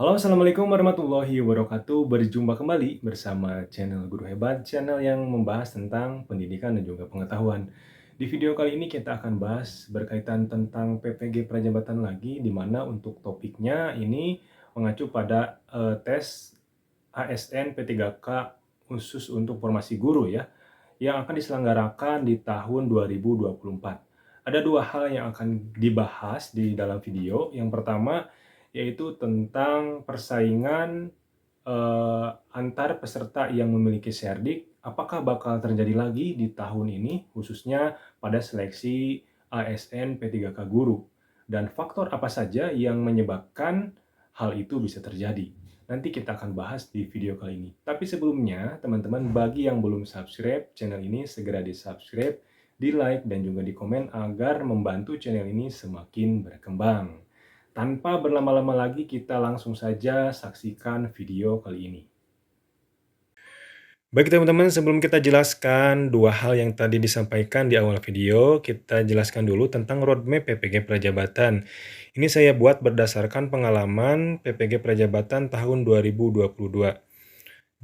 Halo, Assalamualaikum warahmatullahi wabarakatuh. Berjumpa kembali bersama channel Guru Hebat, channel yang membahas tentang pendidikan dan juga pengetahuan. Di video kali ini kita akan bahas berkaitan tentang PPG Prajabatan lagi, di mana untuk topiknya ini mengacu pada tes ASN P3K khusus untuk formasi guru ya, yang akan diselenggarakan di tahun 2024. Ada dua hal yang akan dibahas di dalam video. Yang pertama yaitu tentang persaingan antar peserta yang memiliki Serdik, apakah bakal terjadi lagi di tahun ini, khususnya pada seleksi ASN P3K Guru, dan faktor apa saja yang menyebabkan hal itu bisa terjadi. Nanti kita akan bahas di video kali ini. Tapi sebelumnya, teman-teman, bagi yang belum subscribe channel ini, segera di-subscribe, di-like, dan juga di-komen agar membantu channel ini semakin berkembang. Tanpa berlama-lama lagi, kita langsung saja saksikan video kali ini. Baik teman-teman, sebelum kita jelaskan dua hal yang tadi disampaikan di awal video, kita jelaskan dulu tentang roadmap PPG Prajabatan. Ini saya buat berdasarkan pengalaman PPG Prajabatan tahun 2022.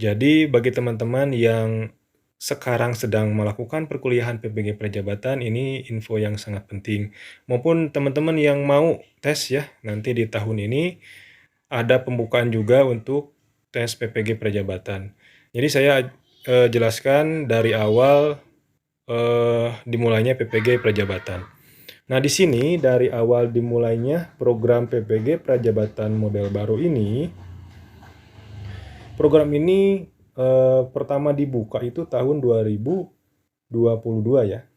Jadi bagi teman-teman yang sekarang sedang melakukan perkuliahan PPG Prajabatan, ini info yang sangat penting. Maupun teman-teman yang mau tes ya, nanti di tahun ini ada pembukaan juga untuk tes PPG Prajabatan. Jadi saya jelaskan dari awal dimulainya PPG Prajabatan. Nah, di sini dari awal dimulainya program PPG Prajabatan model baru ini, program ini pertama dibuka itu tahun 2022 ya.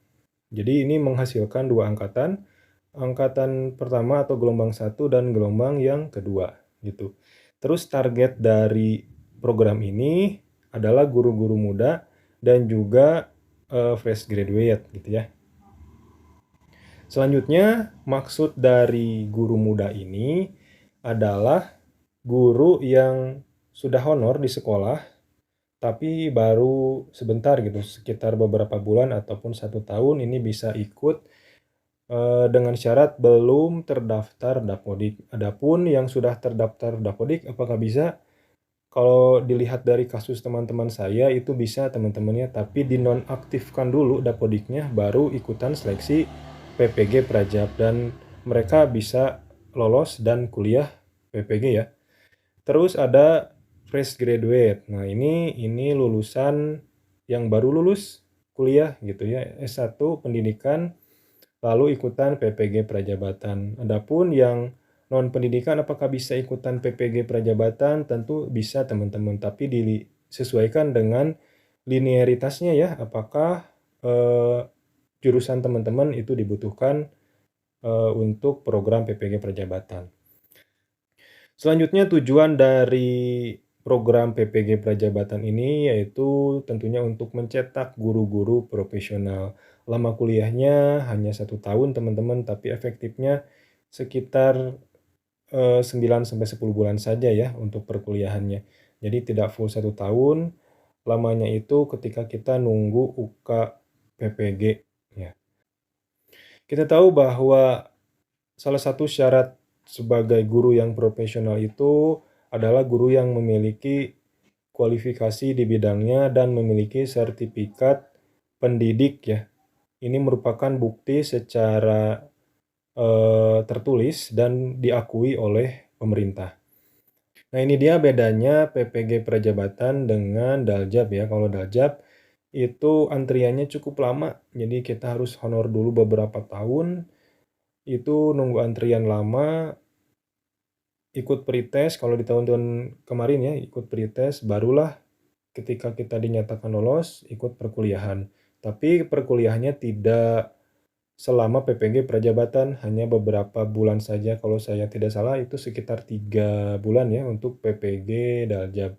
Jadi ini menghasilkan dua angkatan, angkatan pertama atau gelombang 1 dan gelombang yang kedua gitu. Terus target dari program ini adalah guru-guru muda dan juga fresh graduate gitu ya. Selanjutnya, maksud dari guru muda ini adalah guru yang sudah honor di sekolah tapi baru sebentar gitu, sekitar beberapa bulan ataupun 1 tahun ini bisa ikut dengan syarat belum terdaftar Dapodik. Adapun yang sudah terdaftar Dapodik, apakah bisa? Kalau dilihat dari kasus teman-teman saya, itu bisa teman-temannya, tapi dinonaktifkan dulu Dapodiknya, baru ikutan seleksi PPG Prajab, dan mereka bisa lolos dan kuliah PPG ya. Terus ada fresh graduate. Nah, ini lulusan yang baru lulus kuliah gitu ya, S1 pendidikan, lalu ikutan PPG Prajabatan. Adapun yang non pendidikan apakah bisa ikutan PPG Prajabatan? Tentu bisa teman-teman, tapi disesuaikan dengan linearitasnya ya, apakah jurusan teman-teman itu dibutuhkan untuk program PPG Prajabatan. Selanjutnya tujuan dari program PPG Prajabatan ini yaitu tentunya untuk mencetak guru-guru profesional. Lama kuliahnya hanya 1 tahun teman-teman, tapi efektifnya sekitar 9-10 bulan saja ya untuk perkuliahannya. Jadi tidak full 1 tahun, lamanya itu ketika kita nunggu UK PPG ya. Kita tahu bahwa salah satu syarat sebagai guru yang profesional itu adalah guru yang memiliki kualifikasi di bidangnya dan memiliki sertifikat pendidik ya. Ini merupakan bukti secara tertulis dan diakui oleh pemerintah. Nah, ini dia bedanya PPG Prajabatan dengan Daljab ya. Kalau Daljab itu antriannya cukup lama, jadi kita harus honor dulu beberapa tahun, itu nunggu antrian lama, ikut pretest kalau di tahun-tahun kemarin ya, ikut pretest, barulah ketika kita dinyatakan lolos, ikut perkuliahan. Tapi perkuliahannya tidak selama PPG Prajabatan, hanya beberapa bulan saja. Kalau saya tidak salah itu sekitar 3 bulan ya untuk PPG Daljab.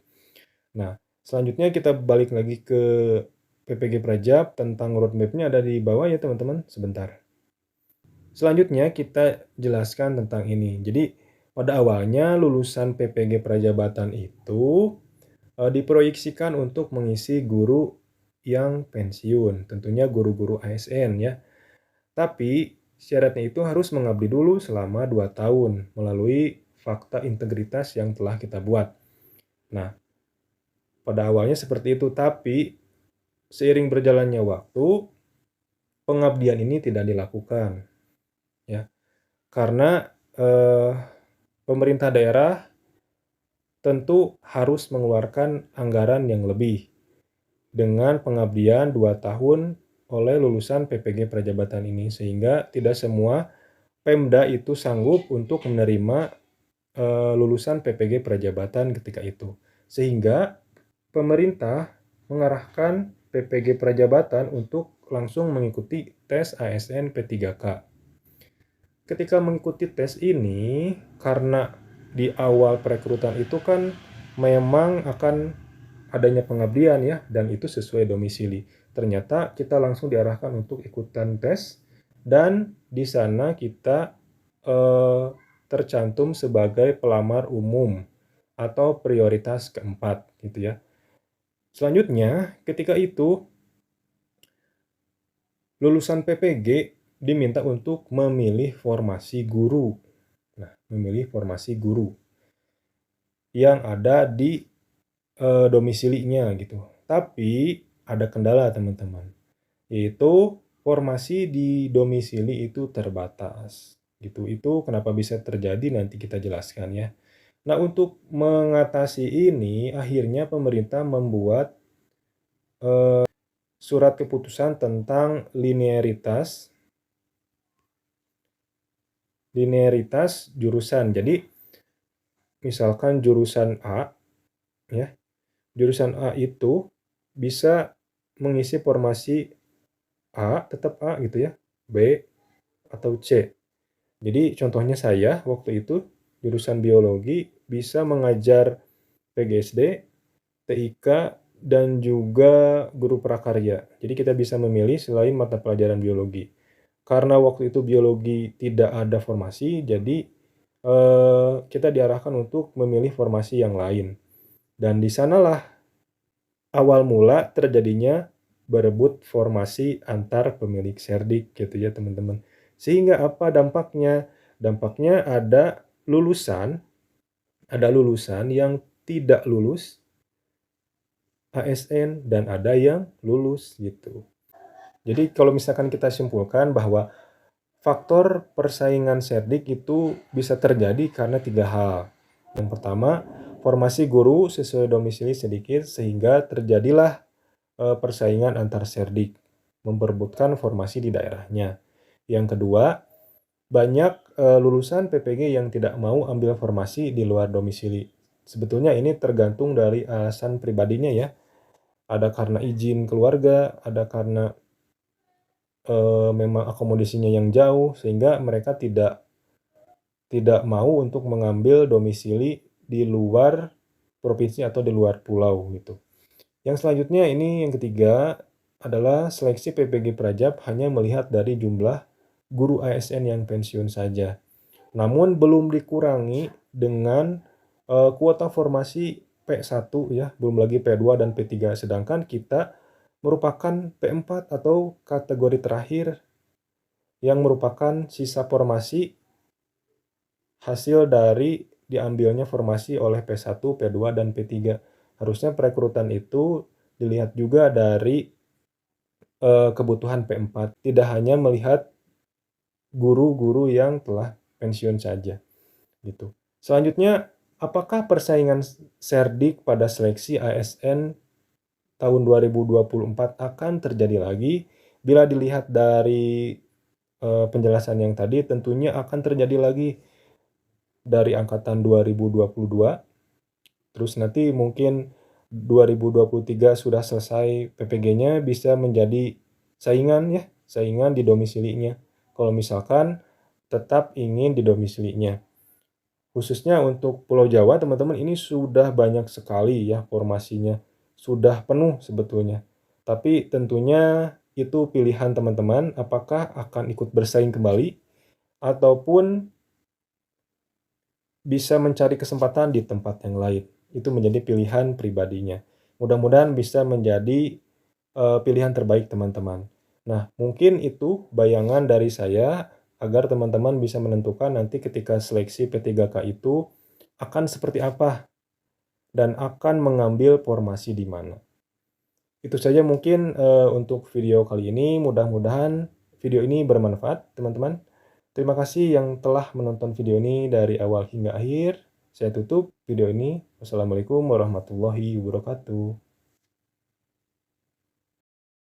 Nah, selanjutnya kita balik lagi ke PPG Prajab, tentang roadmap-nya ada di bawah ya teman-teman, sebentar. Selanjutnya kita jelaskan tentang ini. Jadi pada awalnya lulusan PPG Prajabatan itu diproyeksikan untuk mengisi guru yang pensiun, tentunya guru-guru ASN ya. Tapi syaratnya itu harus mengabdi dulu selama 2 tahun melalui fakta integritas yang telah kita buat. Nah, pada awalnya seperti itu, tapi seiring berjalannya waktu, pengabdian ini tidak dilakukan, ya. Karena pemerintah daerah tentu harus mengeluarkan anggaran yang lebih dengan pengabdian 2 tahun oleh lulusan PPG Prajabatan ini, sehingga tidak semua Pemda itu sanggup untuk menerima lulusan PPG Prajabatan ketika itu. Sehingga pemerintah mengarahkan PPG Prajabatan untuk langsung mengikuti tes ASN P3K. Ketika mengikuti tes ini, karena di awal perekrutan itu kan memang akan adanya pengabdian ya, dan itu sesuai domisili. Ternyata kita langsung diarahkan untuk ikutan tes, dan di sana kita tercantum sebagai pelamar umum atau prioritas keempat gitu ya. Selanjutnya, ketika itu lulusan PPG diminta untuk memilih formasi guru. Nah, memilih formasi guru yang ada di domisilinya gitu. Tapi ada kendala teman-teman, yaitu formasi di domisili itu terbatas gitu. Itu kenapa bisa terjadi nanti kita jelaskan ya. Nah, untuk mengatasi ini akhirnya pemerintah membuat surat keputusan tentang linearitas jurusan. Jadi misalkan jurusan A ya. Jurusan A itu bisa mengisi formasi A, tetap A gitu ya, B atau C. Jadi contohnya saya waktu itu jurusan biologi bisa mengajar PGSD, TIK, dan juga guru prakarya. Jadi kita bisa memilih selain mata pelajaran biologi. Karena waktu itu biologi tidak ada formasi, jadi kita diarahkan untuk memilih formasi yang lain. Dan di sanalah awal mula terjadinya berebut formasi antar pemilik serdik gitu ya teman-teman. Sehingga apa dampaknya? Dampaknya ada lulusan yang tidak lulus ASN dan ada yang lulus gitu. Jadi kalau misalkan kita simpulkan bahwa faktor persaingan serdik itu bisa terjadi karena 3 hal. Yang pertama, formasi guru sesuai domisili sedikit sehingga terjadilah persaingan antar serdik memperebutkan formasi di daerahnya. Yang kedua, banyak lulusan PPG yang tidak mau ambil formasi di luar domisili. Sebetulnya ini tergantung dari alasan pribadinya ya. Ada karena izin keluarga, ada karena memang akomodasinya yang jauh sehingga mereka tidak mau untuk mengambil domisili di luar provinsi atau di luar pulau gitu. Yang selanjutnya ini yang ketiga adalah seleksi PPG Prajab hanya melihat dari jumlah guru ASN yang pensiun saja. Namun belum dikurangi dengan kuota formasi P1 ya, belum lagi P2 dan P3, sedangkan kita merupakan P4 atau kategori terakhir yang merupakan sisa formasi hasil dari diambilnya formasi oleh P1, P2, dan P3. Harusnya perekrutan itu dilihat juga dari kebutuhan P4, tidak hanya melihat guru-guru yang telah pensiun saja gitu. Selanjutnya, apakah persaingan serdik pada seleksi ASN tahun 2024 akan terjadi lagi? Bila dilihat dari penjelasan yang tadi, tentunya akan terjadi lagi dari angkatan 2022, terus nanti mungkin 2023 sudah selesai PPG-nya bisa menjadi saingan di domisilinya. Kalau misalkan tetap ingin di domisilinya. Khususnya untuk Pulau Jawa teman-teman ini sudah banyak sekali ya formasinya. Sudah penuh sebetulnya. Tapi tentunya itu pilihan teman-teman apakah akan ikut bersaing kembali ataupun bisa mencari kesempatan di tempat yang lain. Itu menjadi pilihan pribadinya. Mudah-mudahan bisa menjadi pilihan terbaik teman-teman. Nah, mungkin itu bayangan dari saya agar teman-teman bisa menentukan nanti ketika seleksi P3K itu akan seperti apa dan akan mengambil formasi di mana. Itu saja mungkin, untuk video kali ini, mudah-mudahan video ini bermanfaat teman-teman. Terima kasih yang telah menonton video ini dari awal hingga akhir. Saya tutup video ini. Wassalamualaikum warahmatullahi wabarakatuh.